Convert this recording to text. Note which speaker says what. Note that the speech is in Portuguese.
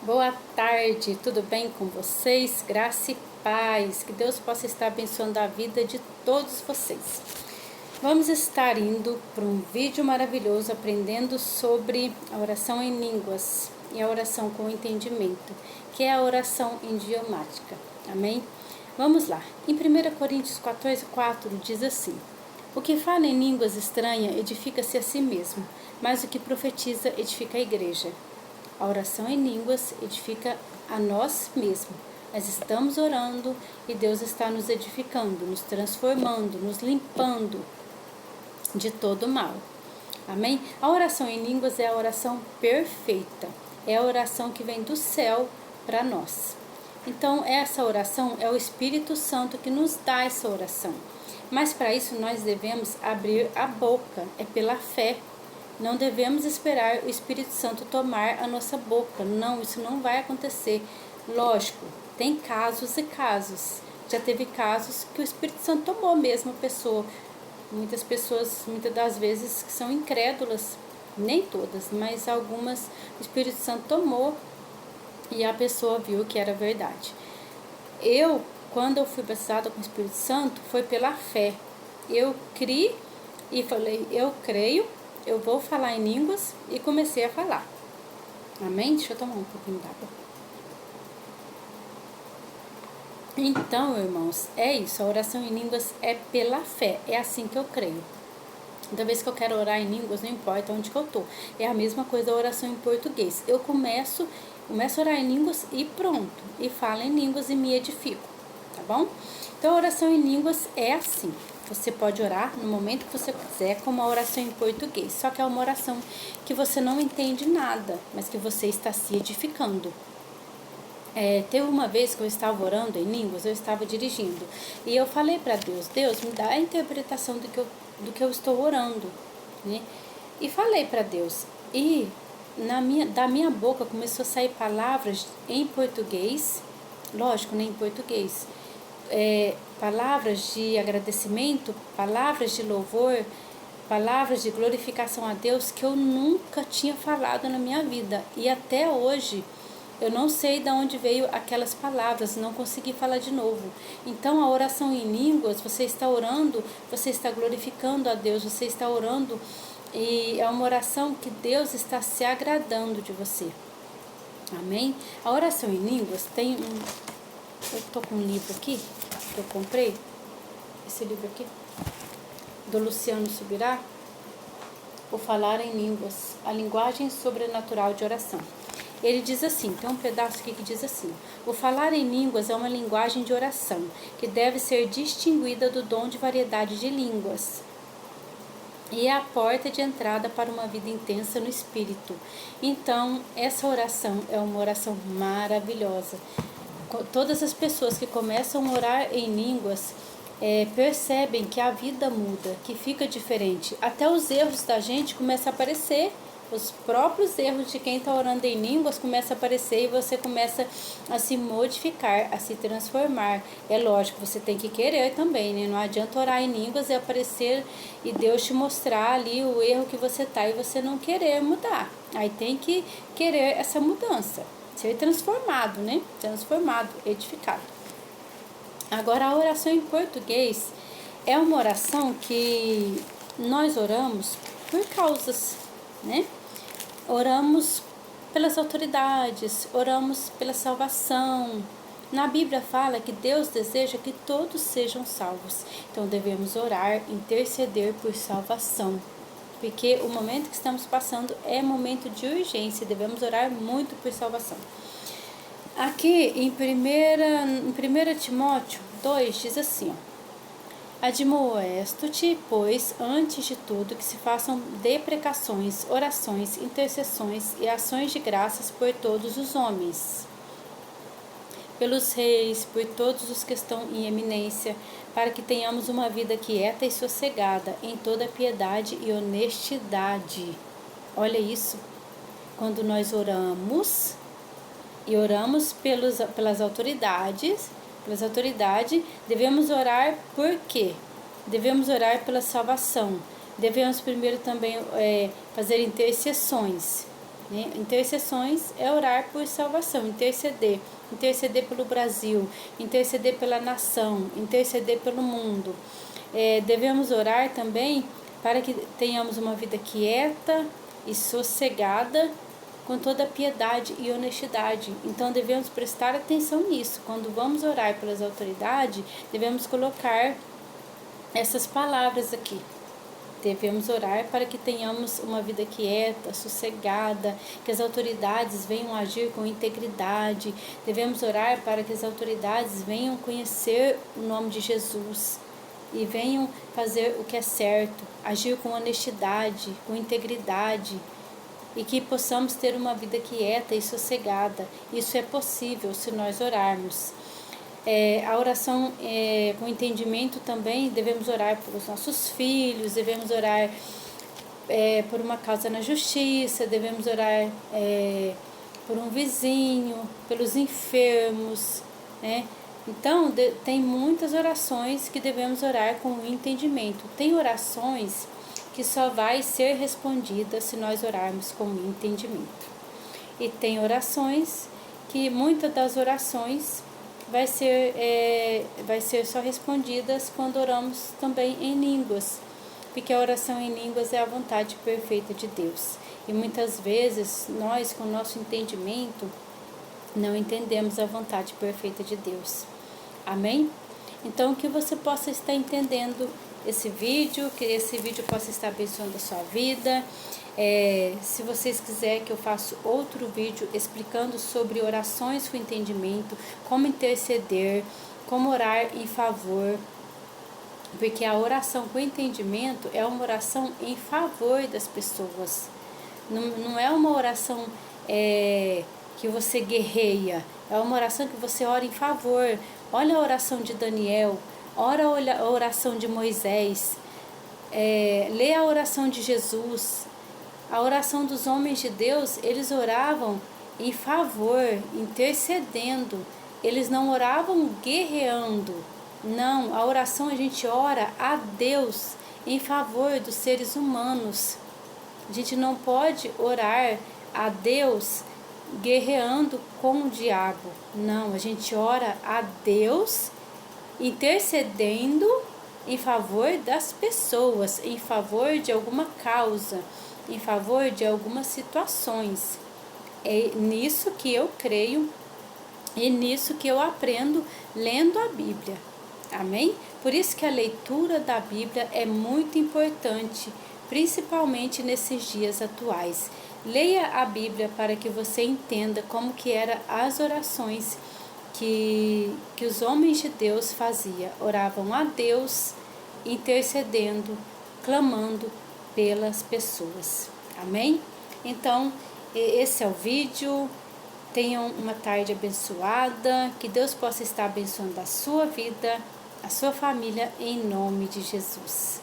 Speaker 1: Boa tarde, tudo bem com vocês? Graça e paz, que Deus possa estar abençoando a vida de todos vocês. Vamos estar indo para um vídeo maravilhoso aprendendo sobre a oração em línguas e a oração com entendimento, que é a oração idiomática. Amém? Vamos lá. Em 1 Coríntios 14:4 diz assim: o que fala em línguas estranhas edifica-se a si mesmo, mas o que profetiza edifica a igreja. A oração em línguas edifica a nós mesmos. Nós estamos orando e Deus está nos edificando, nos transformando, nos limpando de todo mal. Amém? A oração em línguas é a oração perfeita. É a oração que vem do céu para nós. Então, essa oração é o Espírito Santo que nos dá essa oração. Mas para isso nós devemos abrir a boca, é pela fé. Não devemos esperar o Espírito Santo tomar a nossa boca. Não, isso não vai acontecer. Lógico, tem casos e casos. Já teve casos que o Espírito Santo tomou mesmo a pessoa. Muitas pessoas, muitas das vezes, que são incrédulas, nem todas, mas algumas, o Espírito Santo tomou e a pessoa viu que era verdade. Quando eu fui batizada com o Espírito Santo, foi pela fé. Eu criei e falei, eu creio, eu vou falar em línguas, e comecei a falar. Amém? Deixa eu tomar um pouquinho d'água. Então, irmãos, é isso. A oração em línguas é pela fé. É assim que eu creio. Toda vez que eu quero orar em línguas, não importa onde que eu tô. É a mesma coisa da oração em português. Eu começo a orar em línguas e pronto. E falo em línguas e me edifico. Tá bom? Então, a oração em línguas é assim. Você pode orar no momento que você quiser, como a oração em português. Só que é uma oração que você não entende nada, mas que você está se edificando. Teve uma vez que eu estava orando em línguas, eu estava dirigindo. E eu falei para Deus, Deus, me dá a interpretação do que eu estou orando. Né? E falei para Deus. E da minha boca começou a sair palavras em português. Lógico, nem em português. Palavras de agradecimento, palavras de louvor, palavras de glorificação a Deus que eu nunca tinha falado na minha vida. E até hoje eu não sei de onde veio aquelas palavras, não consegui falar de novo. Então a oração em línguas, você está orando, você está glorificando a Deus, você está orando e é uma oração que Deus está se agradando de você. Amém? A oração em línguas tem eu estou com um livro aqui, que eu comprei, esse livro aqui, do Luciano Subirá, O Falar em Línguas, a linguagem sobrenatural de oração. Ele diz assim, tem um pedaço aqui que diz assim: o falar em línguas é uma linguagem de oração, que deve ser distinguida do dom de variedade de línguas. E é a porta de entrada para uma vida intensa no Espírito. Então, essa oração é uma oração maravilhosa. Todas as pessoas que começam a orar em línguas percebem que a vida muda, que fica diferente. Até os erros da gente começam a aparecer. Os próprios erros de quem está orando em línguas começam a aparecer e você começa a se modificar, a se transformar. É lógico, você tem que querer também, né? Não adianta orar em línguas e aparecer e Deus te mostrar ali o erro que você está e você não querer mudar. Aí tem que querer essa mudança, ser transformado, né? Transformado, edificado. Agora, a oração em português é uma oração que nós oramos por causas, né? Oramos pelas autoridades, oramos pela salvação. Na Bíblia fala que Deus deseja que todos sejam salvos. Então devemos orar, interceder por salvação. Porque o momento que estamos passando é momento de urgência, devemos orar muito por salvação. Aqui em 1 Timóteo 2 diz assim, ó: admoesto-te, pois, antes de tudo, que se façam deprecações, orações, intercessões e ações de graças por todos os homens, pelos reis, por todos os que estão em eminência, para que tenhamos uma vida quieta e sossegada, em toda piedade e honestidade. Olha isso, quando nós oramos, e oramos pelas autoridades, devemos orar por quê? Devemos orar pela salvação. Devemos primeiro também fazer intercessões. né? Intercessões é orar por salvação, interceder. Interceder pelo Brasil, interceder pela nação, interceder pelo mundo. Devemos orar também para que tenhamos uma vida quieta e sossegada, com toda piedade e honestidade. Então devemos prestar atenção nisso. Quando vamos orar pelas autoridades, devemos colocar essas palavras aqui. Devemos orar para que tenhamos uma vida quieta, sossegada, que as autoridades venham agir com integridade. Devemos orar para que as autoridades venham conhecer o nome de Jesus e venham fazer o que é certo, agir com honestidade, com integridade, e que possamos ter uma vida quieta e sossegada. Isso é possível se nós orarmos. A oração com entendimento também, devemos orar pelos nossos filhos, devemos orar por uma causa na justiça, devemos orar por um vizinho, pelos enfermos, né? Então, tem muitas orações que devemos orar com entendimento. Tem orações que só vai ser respondida se nós orarmos com entendimento. E tem orações que muitas das orações vai ser só respondidas quando oramos também em línguas, porque a oração em línguas é a vontade perfeita de Deus. E muitas vezes nós, com o nosso entendimento, não entendemos a vontade perfeita de Deus. Amém? Então, que você possa estar entendendo esse vídeo, que esse vídeo possa estar abençoando a sua vida. Se vocês quiserem que eu faça outro vídeo explicando sobre orações com entendimento, como interceder, como orar em favor, porque a oração com entendimento é uma oração em favor das pessoas. Não é uma oração que você guerreia, é uma oração que você ora em favor. Olha a oração de Daniel, olha a oração de Moisés, lê a oração de Jesus. A oração dos homens de Deus, eles oravam em favor, intercedendo. Eles não oravam guerreando. Não, a oração a gente ora a Deus em favor dos seres humanos. A gente não pode orar a Deus guerreando com o diabo. Não, a gente ora a Deus intercedendo em favor das pessoas, em favor de alguma causa, em favor de algumas situações. É nisso que eu creio e nisso que eu aprendo lendo a Bíblia. Amém? Por isso que a leitura da Bíblia é muito importante, principalmente nesses dias atuais. Leia a Bíblia para que você entenda como que eram as orações que os homens de Deus faziam. Oravam a Deus, intercedendo, clamando pelas pessoas. Amém? Então, esse é o vídeo. Tenham uma tarde abençoada. Que Deus possa estar abençoando a sua vida, a sua família, em nome de Jesus.